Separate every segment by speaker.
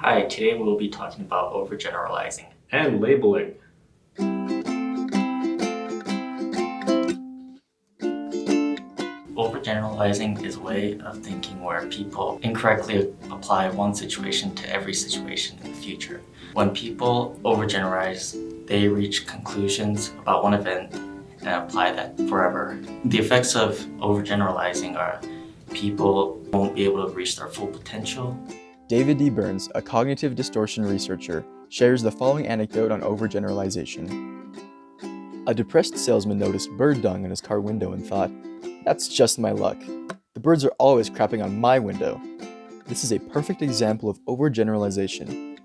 Speaker 1: Hi, today we'll be talking about overgeneralizing.
Speaker 2: And labeling.
Speaker 1: Overgeneralizing is a way of thinking where people incorrectly apply one situation to every situation in the future. When people overgeneralize, they reach conclusions about one event and apply that forever. The effects of overgeneralizing are people won't be able to reach their full potential.
Speaker 3: David D. Burns, a cognitive distortion researcher, shares the following anecdote on overgeneralization. A depressed salesman noticed bird dung in his car window and thought, "That's just my luck. The birds are always crapping on my window." This is a perfect example of overgeneralization.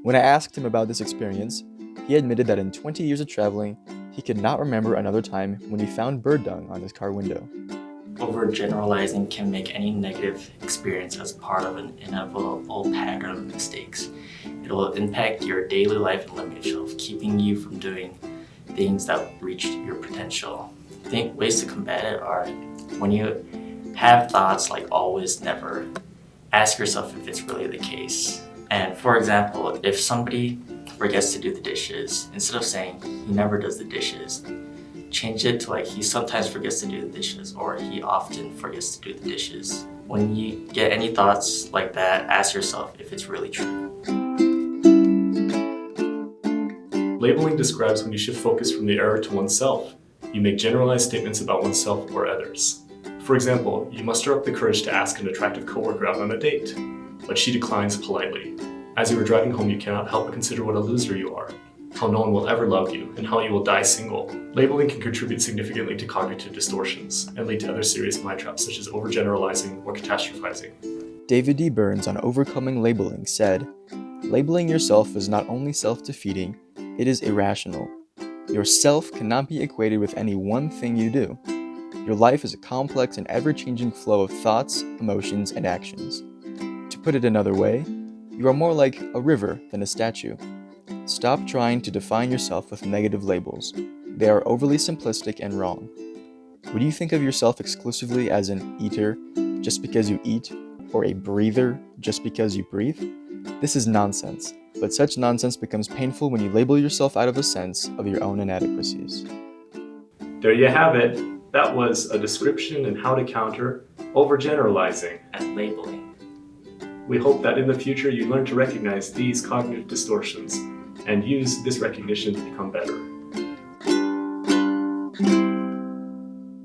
Speaker 3: When I asked him about this experience, he admitted that in 20 years of traveling, he could not remember another time when he found bird dung on his car window.
Speaker 1: Overgeneralizing can make any negative experience as part of an inevitable pattern of mistakes. It will impact your daily life and limit yourself, keeping you from doing things that reach your potential. I think ways to combat it are when you have thoughts like always, never, ask yourself if it's really the case. And for example, if somebody forgets to do the dishes, instead of saying he never does the dishes, change it to like he sometimes forgets to do the dishes or he often forgets to do the dishes. When you get any thoughts like that, ask yourself if it's really true.
Speaker 2: Labeling describes when you shift focus from the error to oneself. You make generalized statements about oneself or others. For example, you muster up the courage to ask an attractive coworker out on a date, but she declines politely. As you are driving home, you cannot help but consider what a loser you are, how no one will ever love you, and how you will die single. Labeling can contribute significantly to cognitive distortions and lead to other serious mind traps such as overgeneralizing or catastrophizing.
Speaker 3: David D. Burns on overcoming labeling said, "Labeling yourself is not only self-defeating, it is irrational. Your self cannot be equated with any one thing you do. Your life is a complex and ever-changing flow of thoughts, emotions, and actions. To put it another way, you are more like a river than a statue. Stop trying to define yourself with negative labels. They are overly simplistic and wrong. Would you think of yourself exclusively as an eater just because you eat, or a breather just because you breathe? This is nonsense, but such nonsense becomes painful when you label yourself out of a sense of your own inadequacies."
Speaker 2: There you have it. That was a description and how to counter overgeneralizing.
Speaker 1: And labeling.
Speaker 2: We hope that in the future you learn to recognize these cognitive distortions and use this recognition to become better.